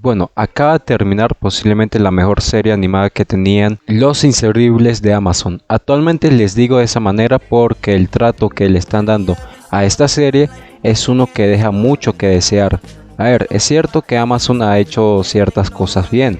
Bueno, acaba de terminar posiblemente la mejor serie animada que tenían Los Inservibles de Amazon. Actualmente les digo de esa manera porque el trato que le están dando a esta serie es uno que deja mucho que desear. A ver, es cierto que Amazon ha hecho ciertas cosas bien.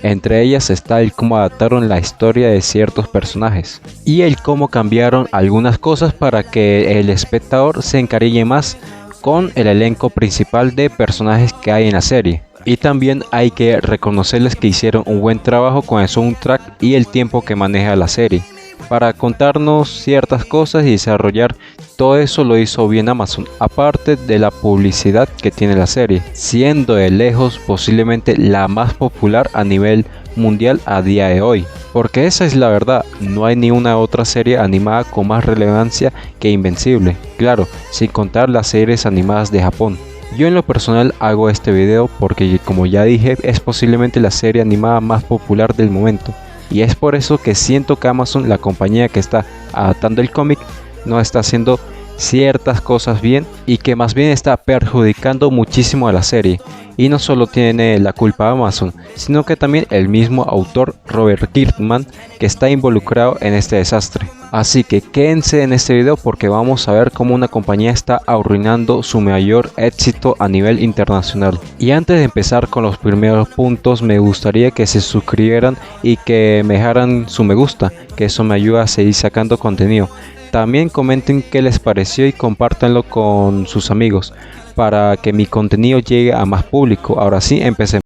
Entre ellas está el cómo adaptaron la historia de ciertos personajes y el cómo cambiaron algunas cosas para que el espectador se encariñe más con el elenco principal de personajes que hay en la serie. Y también hay que reconocerles que hicieron un buen trabajo con el soundtrack y el tiempo que maneja la serie para contarnos ciertas cosas y desarrollar todo eso. Lo hizo bien Amazon, aparte de la publicidad que tiene la serie, siendo de lejos posiblemente la más popular a nivel mundial a día de hoy, porque esa es la verdad, no hay ni una otra serie animada con más relevancia que Invencible, claro, sin contar las series animadas de Japón. Yo en lo personal hago este video porque, como ya dije, es posiblemente la serie animada más popular del momento. Y es por eso que siento que Amazon, la compañía que está adaptando el cómic, no está haciendo ciertas cosas bien y que más bien está perjudicando muchísimo a la serie. Y no solo tiene la culpa Amazon, sino que también el mismo autor Robert Kirkman, que está involucrado en este desastre. Así que quédense en este video porque vamos a ver cómo una compañía está arruinando su mayor éxito a nivel internacional. Y antes de empezar con los primeros puntos, me gustaría que se suscribieran y que me dejaran su me gusta, que eso me ayuda a seguir sacando contenido. También comenten qué les pareció y compártanlo con sus amigos para que mi contenido llegue a más público. Ahora sí, empecemos.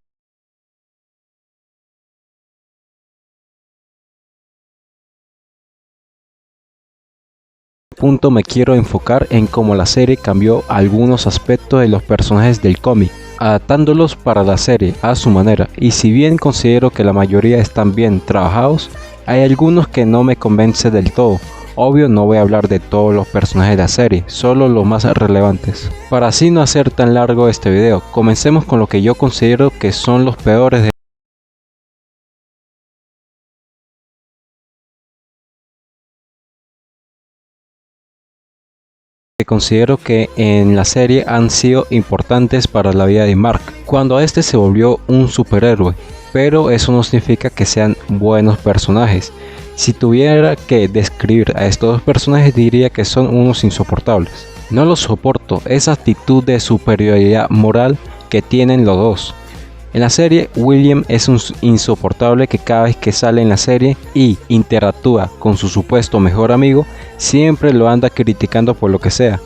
Punto me quiero enfocar en cómo la serie cambió algunos aspectos de los personajes del cómic, adaptándolos para la serie a su manera, y si bien considero que la mayoría están bien trabajados, hay algunos que no me convence del todo. Obvio, no voy a hablar de todos los personajes de la serie, solo los más relevantes. Para así no hacer tan largo este video, comencemos con lo que yo considero que son los peores de que considero que en la serie han sido importantes para la vida de Mark, cuando este se volvió un superhéroe, pero eso no significa que sean buenos personajes. Si tuviera que describir a estos dos personajes, diría que son unos insoportables. No los soporto, esa actitud de superioridad moral que tienen los dos. En la serie, William es un insoportable que cada vez que sale en la serie y interactúa con su supuesto mejor amigo, siempre lo anda criticando por lo que sea.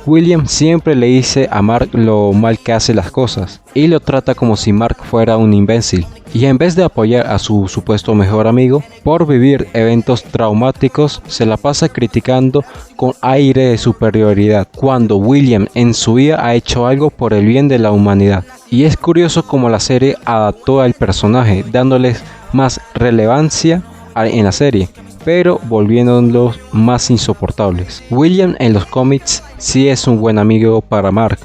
William siempre le dice a Mark lo mal que hace las cosas y lo trata como si Mark fuera un imbécil. Y en vez de apoyar a su supuesto mejor amigo por vivir eventos traumáticos, se la pasa criticando con aire de superioridad, cuando William en su vida ha hecho algo por el bien de la humanidad. Y es curioso cómo la serie adaptó al personaje, dándoles más relevancia en la serie, pero volviéndolos más insoportables. William en los cómics sí es un buen amigo para Mark.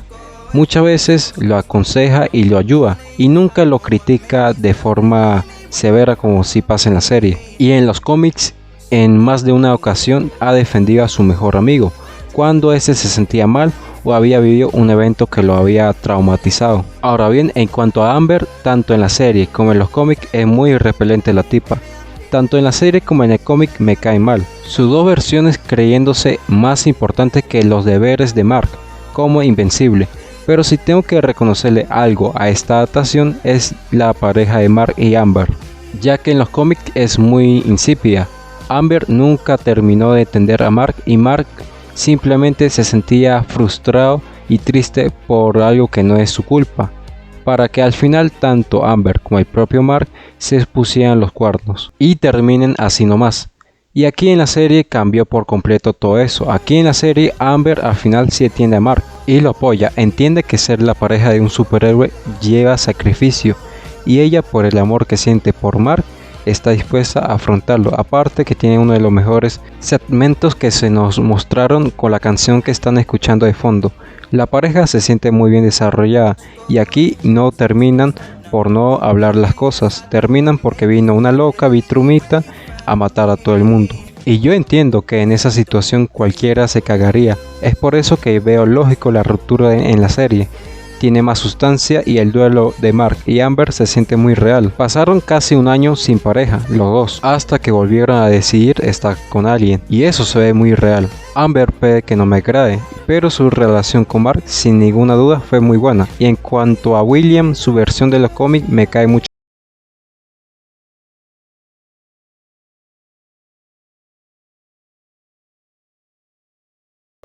Muchas veces lo aconseja y lo ayuda, y nunca lo critica de forma severa como si pasa en la serie. Y en los cómics, en más de una ocasión ha defendido a su mejor amigo, cuando ese se sentía mal o había vivido un evento que lo había traumatizado. Ahora bien, en cuanto a Amber, tanto en la serie como en los cómics es muy repelente la tipa. Tanto en la serie como en el cómic me cae mal. Sus dos versiones creyéndose más importantes que los deberes de Mark, como Invencible. Pero si tengo que reconocerle algo a esta adaptación es la pareja de Mark y Amber, ya que en los cómics es muy insípida. Amber nunca terminó de entender a Mark y Mark simplemente se sentía frustrado y triste por algo que no es su culpa, para que al final tanto Amber como el propio Mark se pusieran los cuernos y terminen así nomás. Y aquí en la serie cambió por completo todo eso. Aquí en la serie Amber al final sí entiende a Mark y lo apoya, entiende que ser la pareja de un superhéroe lleva sacrificio y ella, por el amor que siente por Mark, está dispuesta a afrontarlo. Aparte que tiene uno de los mejores segmentos que se nos mostraron con la canción que están escuchando de fondo. La pareja se siente muy bien desarrollada y aquí no terminan por no hablar las cosas, terminan porque vino una loca vitrumita a matar a todo el mundo. Y yo entiendo que en esa situación cualquiera se cagaría, es por eso que veo lógico la ruptura en la serie. tiene más sustancia y el duelo de Mark y Amber se siente muy real. Pasaron casi un año sin pareja, los dos, hasta que volvieron a decidir estar con alguien, y eso se ve muy real. Amber puede que no me agrade, pero su relación con Mark sin ninguna duda fue muy buena. Y en cuanto a William, su versión de los cómics me cae mucho.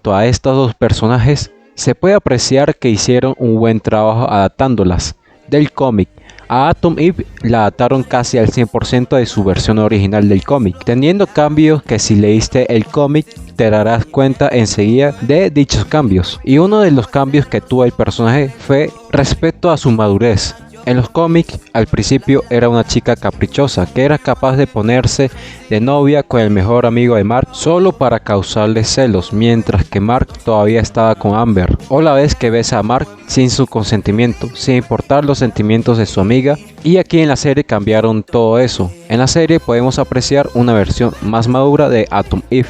A estos dos personajes se puede apreciar que hicieron un buen trabajo adaptándolas del cómic. A Atom Eve la adaptaron casi al 100% de su versión original del cómic, teniendo cambios que si leíste el cómic te darás cuenta enseguida de dichos cambios. Y uno de los cambios que tuvo el personaje fue respecto a su madurez. En los cómics, al principio era una chica caprichosa que era capaz de ponerse de novia con el mejor amigo de Mark solo para causarle celos, mientras que Mark todavía estaba con Amber. O la vez que besa a Mark sin su consentimiento, sin importar los sentimientos de su amiga. Y aquí en la serie cambiaron todo eso. En la serie podemos apreciar una versión más madura de Atom Eve,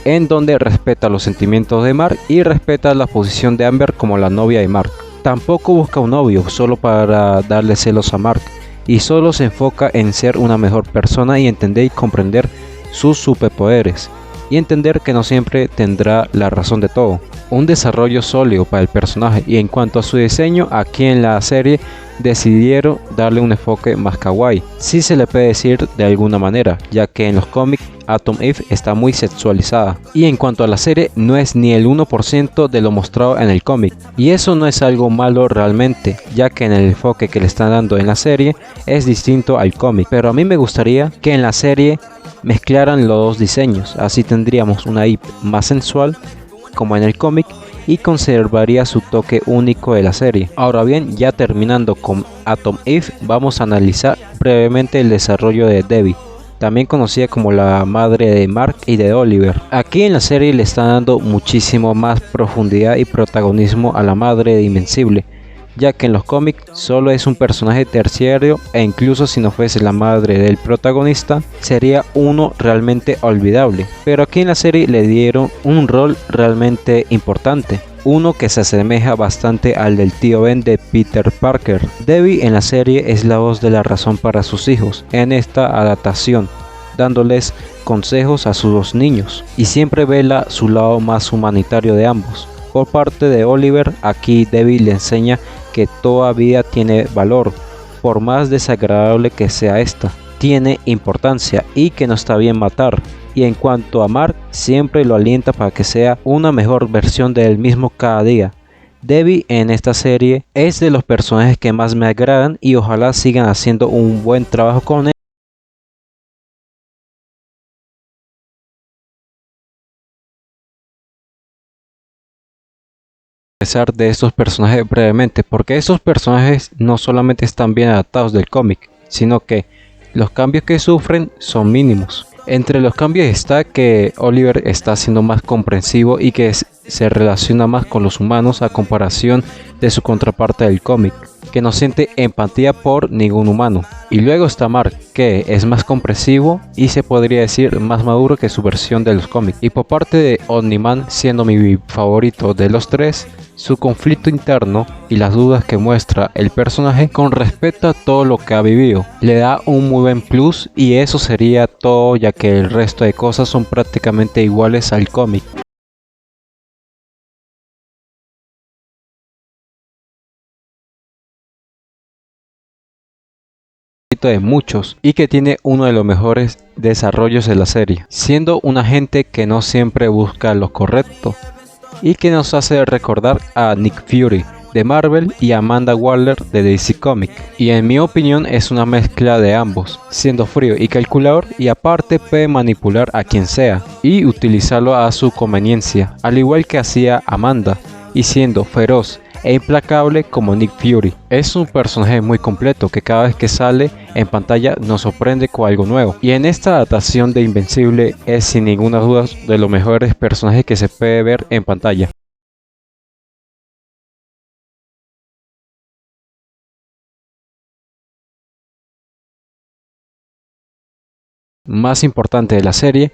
en donde respeta los sentimientos de Mark y respeta la posición de Amber como la novia de Mark. Tampoco busca un novio solo para darle celos a Mark, y solo se enfoca en ser una mejor persona y entender y comprender sus superpoderes, y entender que no siempre tendrá la razón de todo. Un desarrollo sólido para el personaje. Y en cuanto a su diseño, aquí en la serie decidieron darle un enfoque más kawaii, si se le puede decir de alguna manera, ya que en los cómics Atom Eve está muy sexualizada, y en cuanto a la serie no es ni el 1% de lo mostrado en el cómic, y eso no es algo malo realmente, ya que en el enfoque que le están dando en la serie es distinto al cómic. Pero a mí me gustaría que en la serie mezclaran los dos diseños, así tendríamos una Eve más sensual como en el cómic y conservaría su toque único de la serie. Ahora bien, ya terminando con Atom Eve, vamos a analizar brevemente el desarrollo de Debbie, también conocida como la madre de Mark y de Oliver. Aquí en la serie le están dando muchísimo más profundidad y protagonismo a la madre de Invencible, ya que en los cómics solo es un personaje terciario, e incluso si no fuese la madre del protagonista sería uno realmente olvidable. Pero aquí en la serie le dieron un rol realmente importante, uno que se asemeja bastante al del tío Ben de Peter Parker. Debbie en la serie es la voz de la razón para sus hijos en esta adaptación, dándoles consejos a sus dos niños, y siempre vela su lado más humanitario de ambos. Por parte de Oliver, aquí Debbie le enseña que toda vida tiene valor, por más desagradable que sea esta, tiene importancia y que no está bien matar. Y en cuanto a Mark, siempre lo alienta para que sea una mejor versión de él mismo cada día. Debbie en esta serie es de los personajes que más me agradan y ojalá sigan haciendo un buen trabajo con él. De estos personajes brevemente, porque estos personajes no solamente están bien adaptados del cómic, sino que los cambios que sufren son mínimos. Entre los cambios está que Oliver está siendo más comprensivo y que se relaciona más con los humanos a comparación de su contraparte del cómic, que no siente empatía por ningún humano. Y luego está Mark, que es más comprensivo y se podría decir más maduro que su versión de los cómics. Y por parte de Omni-Man, siendo mi favorito de los tres, su conflicto interno y las dudas que muestra el personaje con respecto a todo lo que ha vivido le da un muy buen plus, y eso sería todo, ya que el resto de cosas son prácticamente iguales al cómic. De muchos, y que tiene uno de los mejores desarrollos de la serie, siendo un agente que no siempre busca lo correcto y que nos hace recordar a Nick Fury de Marvel y Amanda Waller de DC Comics, y en mi opinión es una mezcla de ambos, siendo frío y calculador, y aparte puede manipular a quien sea y utilizarlo a su conveniencia, al igual que hacía Amanda, y siendo feroz e implacable como Nick Fury. Es un personaje muy completo que cada vez que sale en pantalla nos sorprende con algo nuevo, y en esta adaptación de Invencible es sin ninguna duda de los mejores personajes que se puede ver en pantalla. Más importante de la serie,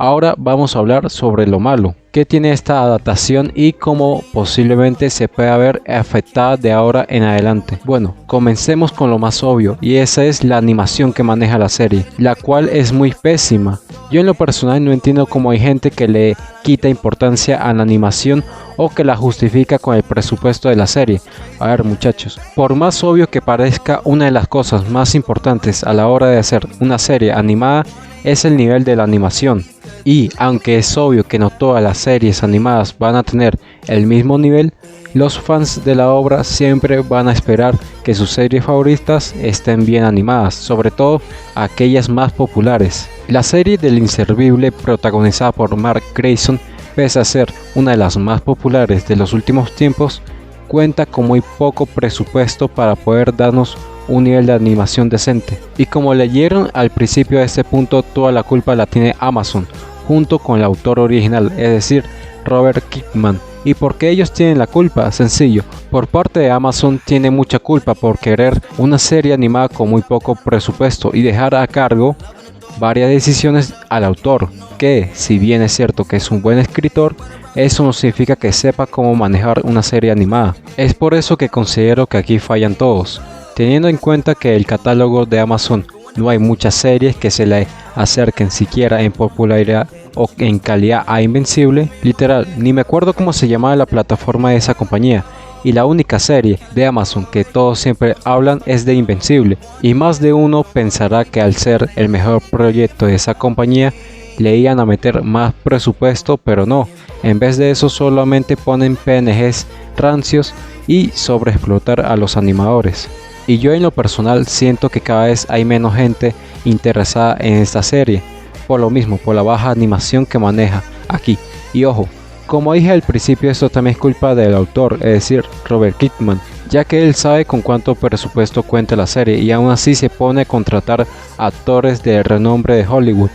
Ahora vamos a hablar sobre lo malo que tiene esta adaptación y cómo posiblemente se pueda ver afectada de ahora en adelante. Bueno, comencemos con lo más obvio, y esa es la animación que maneja la serie, la cual es muy pésima. Yo en lo personal no entiendo cómo hay gente que le quita importancia a la animación o que la justifica con el presupuesto de la serie. A ver, muchachos, por más obvio que parezca, una de las cosas más importantes a la hora de hacer una serie animada es el nivel de la animación. Y aunque es obvio que no todas las series animadas van a tener el mismo nivel, los fans de la obra siempre van a esperar que sus series favoritas estén bien animadas, sobre todo aquellas más populares. La serie del Inservible, protagonizada por Mark Grayson, pese a ser una de las más populares de los últimos tiempos, cuenta con muy poco presupuesto para poder darnos un nivel de animación decente. Y como leyeron al principio de este punto, toda la culpa la tiene Amazon, junto con el autor original, es decir, Robert Kirkman. ¿Y por qué ellos tienen la culpa? Sencillo, por parte de Amazon tiene mucha culpa por querer una serie animada con muy poco presupuesto y dejar a cargo varias decisiones al autor, que si bien es cierto que es un buen escritor, eso no significa que sepa cómo manejar una serie animada. Es por eso que considero que aquí fallan todos, teniendo en cuenta que el catálogo de Amazon no hay muchas series que se le acerquen siquiera en popularidad o en calidad a Invencible. Literal, ni me acuerdo cómo se llamaba la plataforma de esa compañía, y la única serie de Amazon que todos siempre hablan es de Invencible, y más de uno pensará que al ser el mejor proyecto de esa compañía le iban a meter más presupuesto, pero no, en vez de eso solamente ponen PNGs rancios y sobreexplotar a los animadores. Y yo en lo personal siento que cada vez hay menos gente interesada en esta serie, por lo mismo, por la baja animación que maneja aquí. Y ojo, como dije al principio, esto también es culpa del autor, es decir, Robert Kirkman, ya que él sabe con cuánto presupuesto cuenta la serie y aún así se pone a contratar actores de renombre de Hollywood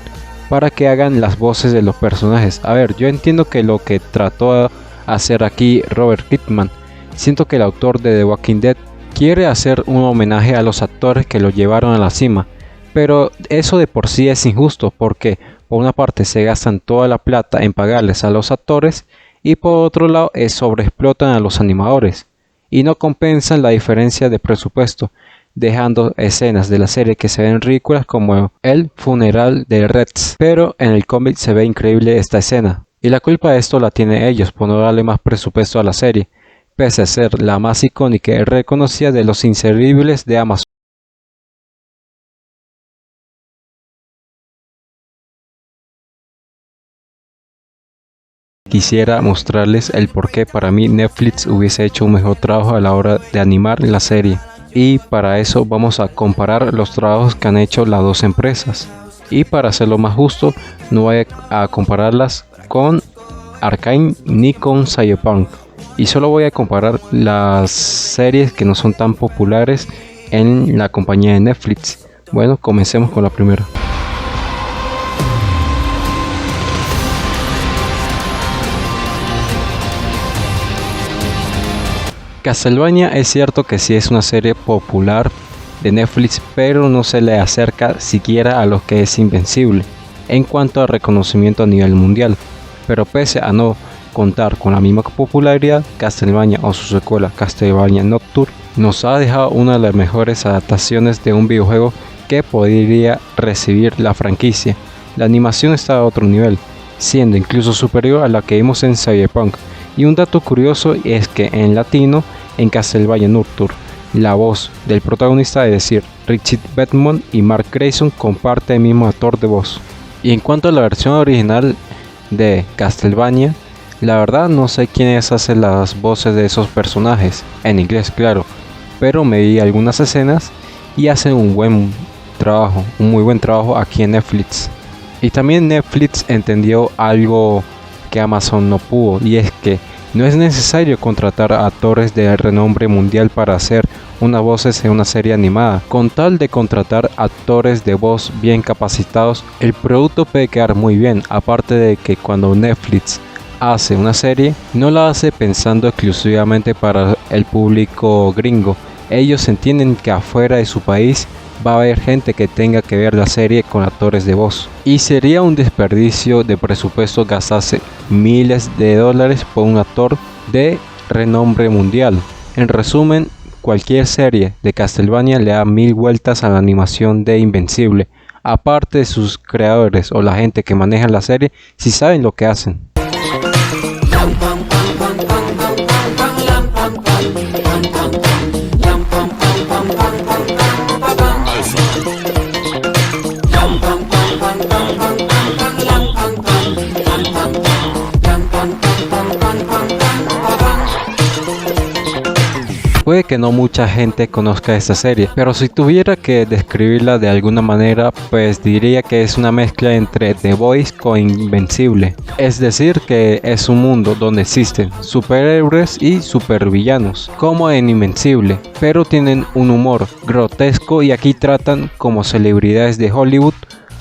para que hagan las voces de los personajes. A ver, yo entiendo que lo que trató de hacer aquí Robert Kirkman, siento que el autor de The Walking Dead quiere hacer un homenaje a los actores que lo llevaron a la cima, pero eso de por sí es injusto porque por una parte se gastan toda la plata en pagarles a los actores y por otro lado sobreexplotan a los animadores y no compensan la diferencia de presupuesto, dejando escenas de la serie que se ven ridículas como el funeral de Rex, pero en el cómic se ve increíble esta escena, y la culpa de esto la tienen ellos por no darle más presupuesto a la serie, pese a ser la más icónica y reconocida de los inservibles de Amazon. Quisiera mostrarles el por qué para mí Netflix hubiese hecho un mejor trabajo a la hora de animar la serie. Y para eso vamos a comparar los trabajos que han hecho las dos empresas. Y para hacerlo más justo, no voy a compararlas con Arcane ni con Cyberpunk. Y solo voy a comparar las series que no son tan populares en la compañía de Netflix. Bueno, comencemos con la primera. Castlevania es cierto que sí es una serie popular de Netflix, pero no se le acerca siquiera a lo que es Invencible en cuanto a reconocimiento a nivel mundial. Pero pese a no contar con la misma popularidad, Castlevania o su secuela Castlevania Nocturne nos ha dejado una de las mejores adaptaciones de un videojuego que podría recibir la franquicia. La animación está a otro nivel, siendo incluso superior a la que vimos en Cyberpunk. Y un dato curioso es que en latino, en Castlevania Nocturne, la voz del protagonista, es decir, Richard Bedmont y Mark Grayson, comparte el mismo actor de voz. Y en cuanto a la versión original de Castlevania, la verdad no sé quiénes hacen las voces de esos personajes, en inglés claro, pero me vi algunas escenas y hacen un muy buen trabajo aquí en Netflix. Y también Netflix entendió algo que Amazon no pudo, y es que no es necesario contratar a actores de renombre mundial para hacer unas voces en una serie animada. Con tal de contratar actores de voz bien capacitados, el producto puede quedar muy bien. Aparte de que cuando Netflix hace una serie, no la hace pensando exclusivamente para el público gringo. Ellos entienden que afuera de su país va a haber gente que tenga que ver la serie con actores de voz. Y sería un desperdicio de presupuesto gastarse miles de dólares por un actor de renombre mundial. En resumen, cualquier serie de Castlevania le da 1000 vueltas a la animación de Invencible. Aparte de sus creadores o la gente que maneja la serie, si saben lo que hacen. Puede que no mucha gente conozca esta serie, pero si tuviera que describirla de alguna manera, pues diría que es una mezcla entre The Voice con Invencible. Es decir, que es un mundo donde existen superhéroes y supervillanos, como en Invencible, pero tienen un humor grotesco y aquí tratan como celebridades de Hollywood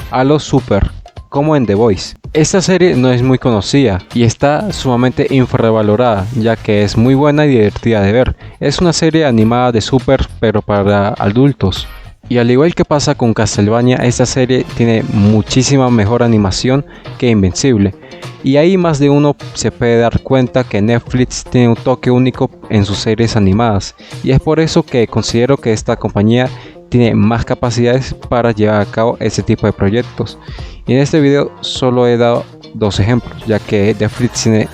a los super, como en The Voice. Esta serie no es muy conocida y está sumamente infravalorada, ya que es muy buena y divertida de ver. Es una serie animada de super, pero para adultos. Y al igual que pasa con Castlevania, esta serie tiene muchísima mejor animación que Invencible. Y ahí más de uno se puede dar cuenta que Netflix tiene un toque único en sus series animadas. Y es por eso que considero que esta compañía tiene más capacidades para llevar a cabo este tipo de proyectos. Y en este video solo he dado dos ejemplos, ya que Netflix tiene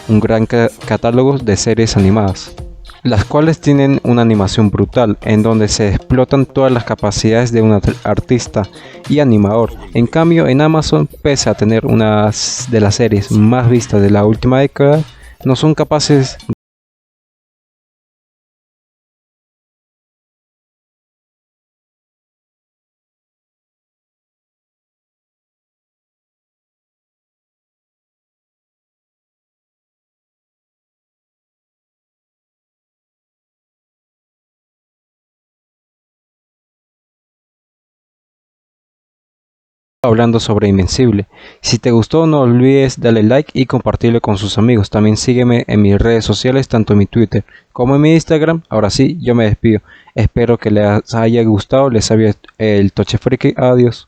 un gran catálogo de series animadas, las cuales tienen una animación brutal, en donde se explotan todas las capacidades de un artista y animador. En cambio, en Amazon, pese a tener una de las series más vistas de la última década, no son capaces hablando sobre Invencible. Si te gustó, no olvides darle like y compartirlo con sus amigos. También sígueme en mis redes sociales, tanto en mi Twitter como en mi Instagram. Ahora sí, yo me despido. Espero que les haya gustado, les haya el Toche Friki. Adiós.